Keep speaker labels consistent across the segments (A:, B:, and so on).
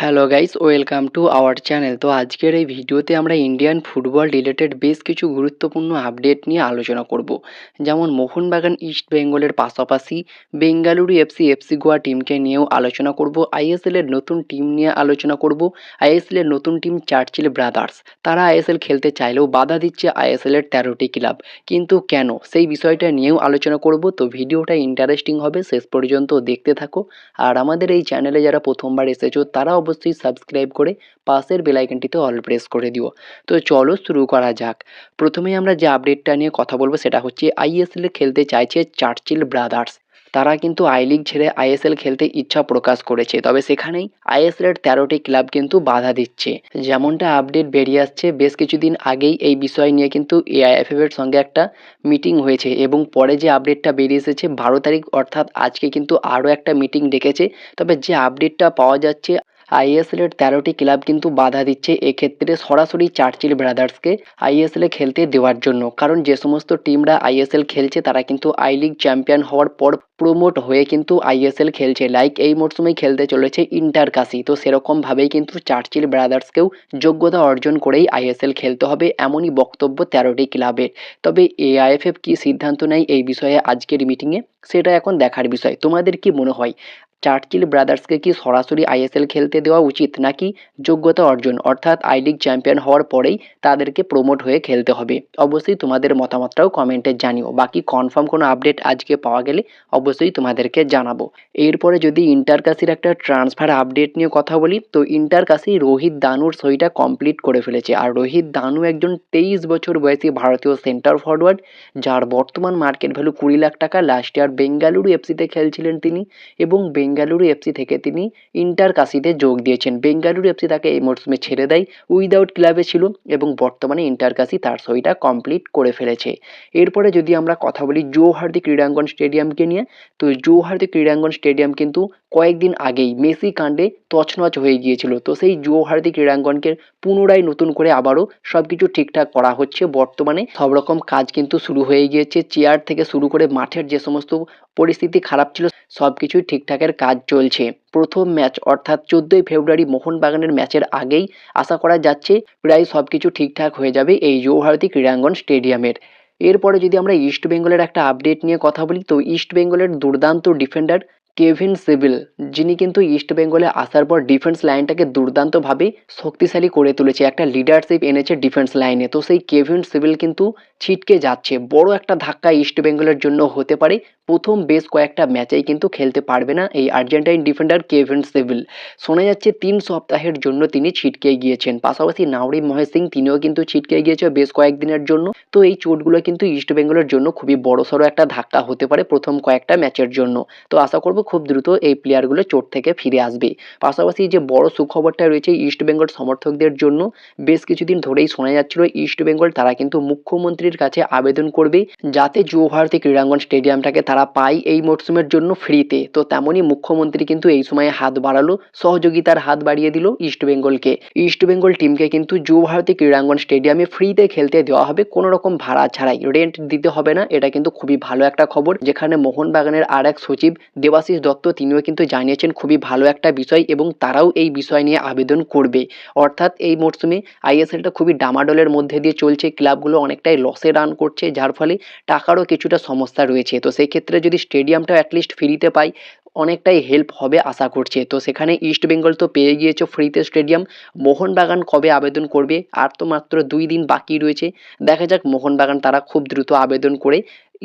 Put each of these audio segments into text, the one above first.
A: Hello guys, welcome to our channel. তো আজকের এই ভিডিওতে আমরা ইন্ডিয়ান ফুটবল রিলেটেড বেশ কিছু গুরুত্বপূর্ণ আপডেট নিয়ে আলোচনা করব। যেমন মোহনবাগান ইস্ট বেঙ্গলের পাশাপাশি বেঙ্গালুরু এফসি, এফসি গোয়া টিমকে নিয়েও আলোচনা করব। আইএসএল এর নতুন টিম নিয়ে আলোচনা করব। আইএসএল এর নতুন টিম চার্চিল ব্রাদার্স, তারা আইএসএল খেলতে চাইলেও বাধা দিচ্ছে আইএসএল এর 13টি ক্লাব। কিন্তু কেন, সেই বিষয়টা নিয়েও আলোচনা করব। তো ভিডিওটা ইন্টারেস্টিং হবে, শেষ পর্যন্ত দেখতে থাকো। আর আমাদের এই চ্যানেলে যারা প্রথমবার এসেছো তারা অবশ্যই সাবস্ক্রাইব করে পাশের বেল আইকনটিতে অল প্রেস করে দিও। তো চলো শুরু করা যাক। প্রথমেই আমরা যে আপডেটটা নিয়ে কথা বলবো সেটা হচ্ছে আইএসএল এ খেলতে চাইছে চার্চিল ব্রাদার্স। তারা কিন্তু আই লিগ ছেড়ে আইএসএল খেলতে ইচ্ছা প্রকাশ করেছে, তবে সেখানেই আইএসএল এর 13টি ক্লাব কিন্তু বাধা দিচ্ছে। যেমনটা আপডেট বেরিয়ে আসছে, বেশ কিছুদিন আগেই এই বিষয় নিয়ে কিন্তু এআইএফএফ এর সঙ্গে একটা মিটিং হয়েছে এবং পরে যে আপডেটটা বেরিয়ে এসেছে 12 তারিখ অর্থাৎ আজকে কিন্তু আরও একটা মিটিং ডেকেছে। তবে যে আপডেটটা পাওয়া যাচ্ছে, আইএসএল এর 13টি ক্লাব কিন্তু বাধা দিচ্ছে এক্ষেত্রে সরাসরি চার্চিল ব্রাদার্সকে আইএসএল এ খেলতে দেওয়ার জন্য। কারণ যে সমস্ত টিমরা আইএসএল খেলছে তারা কিন্তু আই লিগ চ্যাম্পিয়ন হওয়ার পর প্রমোট হয়ে কিন্তু আইএসএল খেলছে, লাইক এই মরশুমেই খেলতে চলেছে ইন্টার কাশি। তো সেরকমভাবেই কিন্তু চার্চিল ব্রাদার্সকেও যোগ্যতা অর্জন করেই আইএসএল খেলতে হবে, এমনই বক্তব্য 13টি ক্লাবের। তবে এআইএফএফ কী সিদ্ধান্ত নেয় এই বিষয়ে আজকের মিটিংয়ে, সেটা এখন দেখার বিষয়। তোমাদের কি মনে হয়, চার্চিল ব্রাদার্সকে কি সরাসরি আইএসএল খেলতে দেওয়া উচিত, নাকি যোগ্যতা অর্জন অর্থাৎ আই লিগ চ্যাম্পিয়ন হওয়ার পরেই তাদেরকে প্রমোট হয়ে খেলতে হবে? অবশ্যই তোমাদের মতামতটাও কমেন্টে জানিও। বাকি কনফার্ম কোনো আপডেট আজকে পাওয়া গেলে অবশ্যই তোমাদেরকে জানাবো। এরপরে যদি ইন্টার কাশির একটা ট্রান্সফার আপডেট নিয়ে কথা বলি, তো ইন্টার কাশি রোহিত দানুর সইটা কমপ্লিট করে ফেলেছে। আর রোহিত দানু একজন 23 বছর বয়সী ভারতীয় সেন্টার ফরওয়ার্ড, যার বর্তমান মার্কেট ভ্যালু 20 লাখ টাকা। লাস্ট ইয়ার বেঙ্গালুরু এফসিতে খেলছিলেন তিনি এবং বেঙ্গালুরু এফসি থেকে তিনি ইন্টার কাশিতে যোগ দিয়েছেন। বেঙ্গালুরু এফসি তাকে এই মরশুমে ছেড়ে দেয়, উইদাউট ক্লাবে ছিল এবং বর্তমানে ইন্টার কাশি তার সইটা কমপ্লিট করে ফেলেছে। এরপরে যদি আমরা কথা বলি জৌহার্দি ক্রীড়াঙ্গন স্টেডিয়ামকে নিয়ে, তো জৌহার্দি ক্রীড়াঙ্গন স্টেডিয়াম কিন্তু কয়েকদিন আগেই মেসি কাণ্ডে তছনছ হয়ে গিয়েছিল। তো সেই জৌহার্দি ক্রীড়াঙ্গনকে পুনরায় নতুন করে আবারও সব কিছু ঠিকঠাক করা হচ্ছে। বর্তমানে সব রকম কাজ কিন্তু শুরু হয়ে গিয়েছে, চেয়ার থেকে শুরু করে মাঠের যে সমস্ত পরিস্থিতি খারাপ ছিল সব কিছুই ঠিকঠাকের কাজ চলছে। প্রথম ম্যাচ অর্থাৎ 14ই ফেব্রুয়ারি মোহনবাগানের ম্যাচের আগেই আশা করা যাচ্ছে প্রায় সব কিছু ঠিকঠাক হয়ে যাবে এই জৌহার্দি ক্রীড়াঙ্গন স্টেডিয়ামের। এরপরে যদি আমরা ইস্ট বেঙ্গলের একটা আপডেট নিয়ে কথা বলি, তো ইস্ট বেঙ্গলের দুর্দান্ত ডিফেন্ডার কেভিন সিভিল, যিনি কিন্তু ইস্ট বেঙ্গলে আসার পর ডিফেন্স লাইনটাকে দুর্দান্তভাবে শক্তিশালী করে তুলেছে, একটা লিডারশিপ এনেছে ডিফেন্স লাইনে। তো সেই কেভিন সিভিল কিন্তু ছিটকে যাচ্ছে, বড় একটা ধাক্কা ইস্ট বেঙ্গলের জন্য হতে পারে। প্রথম বেশ কয়েকটা ম্যাচেই কিন্তু খেলতে পারবে না এই আর্জেন্টাইন ডিফেন্ডার কেভিন সিভিল। শোনা যাচ্ছে 3 সপ্তাহের জন্য তিনি ছিটকে গিয়েছেন। পাশাপাশি নাওরি মহেশ সিং, তিনিও কিন্তু ছিটকে গিয়েছে বেশ কয়েকদিনের জন্য। তো এই চোটগুলো কিন্তু ইস্ট বেঙ্গলের জন্য খুবই বড়সড় একটা ধাক্কা হতে পারে প্রথম কয়েকটা ম্যাচের জন্য। তো আশা করব খুব দ্রুত এই প্লেয়ারগুলো চোট থেকে ফিরে আসবে। পাশাপাশি যে বড় সুখবরটা রয়েছে ইস্ট বেঙ্গল সমর্থকদের জন্য, বেশ কিছুদিন ধরেই শোনা যাচ্ছিল ইস্ট বেঙ্গল তারা কিন্তু মুখ্যমন্ত্রীর কাছে আবেদন করবে যাতে জৌহার্দি ক্রীড়াঙ্গন স্টেডিয়ামটাকে তারা পায় এই মরশুমের জন্য ফ্রিতে। তো তেমনই মুখ্যমন্ত্রী কিন্তু এই সময়ে হাত বাড়ালো, সহযোগিতার হাত বাড়িয়ে দিল ইস্ট বেঙ্গলকে। ইস্ট বেঙ্গল টিমকে কিন্তু জৌহার্দি ক্রীড়াঙ্গন স্টেডিয়ামে ফ্রিতে খেলতে দেওয়া হবে, কোনো রকম ভাড়া ছাড়াই, রেন্ট দিতে হবে না। এটা কিন্তু খুবই ভালো একটা খবর, যেখানে মোহনবাগানের আর এক সচিব দেবাশিস দত্ত তিনিও কিন্তু জানিয়েছেন খুবই ভালো একটা বিষয় এবং তারাও এই বিষয় নিয়ে আবেদন করবে। অর্থাৎ এই মরশুমে আইএসএলটা খুবই ডামাডোলের মধ্যে দিয়ে চলছে, ক্লাবগুলো অনেকটাই লসে রান করছে, যার ফলে টাকারও কিছুটা সমস্যা রয়েছে। তো সেই ক্ষেত্রে যদি স্টেডিয়ামটা অ্যাটলিস্ট ফ্রিতে পাই অনেকটাই হেল্প হবে আশা করছে। তো সেখানে ইস্ট বেঙ্গল তো পেয়ে গিয়েছে ফ্রিতে স্টেডিয়াম, মোহনবাগান কবে আবেদন করবে, আর তো মাত্র 2 দিন বাকি রয়েছে। দেখা যাক মোহনবাগান তারা খুব দ্রুত আবেদন করে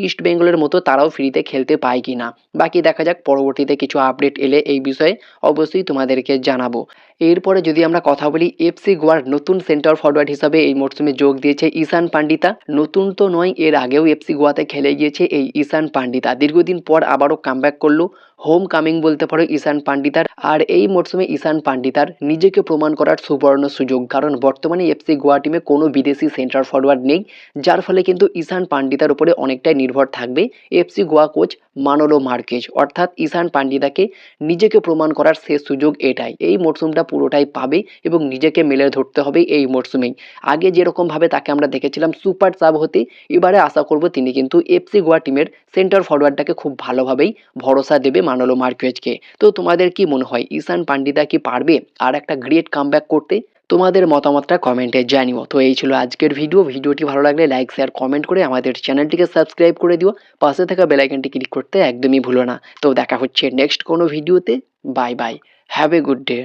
A: ইস্ট বেঙ্গলের মতো তারাও ফ্রিতে খেলতে পায় কি না। বাকি দেখা যাক, পরবর্তীতে কিছু আপডেট এলে এই বিষয়ে অবশ্যই তোমাদেরকে জানাবো। এরপরে যদি আমরা কথা বলি এফসি গোয়ার নতুন সেন্টার ফরওয়ার্ড হিসাবে এই মরশুমে যোগ দিয়েছে ঈশান পান্ডিতা। নতুন তো নয়, এর আগেও এফসি গোয়াতে খেলে গিয়েছে এই ঈশান পান্ডিতা। দীর্ঘদিন পর আবারও কামব্যাক করলো, হোম কামিং বলতে পারো ঈশান পান্ডিতার। আর এই মরশুমে ঈশান পান্ডিতার নিজেকে প্রমাণ করার সুবর্ণ সুযোগ, কারণ বর্তমানে এফসি গোয়া টিমে কোনো বিদেশি সেন্টার ফরওয়ার্ড নেই, যার ফলে কিন্তু ঈশান পান্ডিতার উপরে অনেকটাই নির্ভর থাকবে FC Goa coach Manolo Marquez, অর্থাৎ ঈশান পান্ডিদাকে নিজেকে প্রমাণ করার শেষ সুযোগ এটাই। এই মরশুমটা পুরোটাই পাবে এবং নিজেকে মেলে ধরতে হবে এই মরশুমেই। আগে যেরকমভাবে তাকে আমরা দেখেছিলাম সুপার সাব হতে, এবারে আশা করব তিনি কিন্তু এফসি গোয়া টিমের সেন্টার ফরওয়ার্ডটাকে খুব ভালোভাবেই ভরসা দেবে মানোলো মার্কেজকে। তো তোমাদের কি মনে হয় ঈশান পান্ডিদা কি পারবে আর একটা গ্রেট কামব্যাক করতে? তোমাদের মতামতটা কমেন্টে জানিও। তো এই ছিল আজকের ভিডিওটি ভালো লাগলে লাইক শেয়ার কমেন্ট করে আমাদের চ্যানেলটিকে সাবস্ক্রাইব করে দিও। পাশে থাকা বেল আইকনটি ক্লিক করতে একদমই ভুলো না। তো দেখা হচ্ছে নেক্সট কোনো ভিডিওতে। Bye bye, have a good day.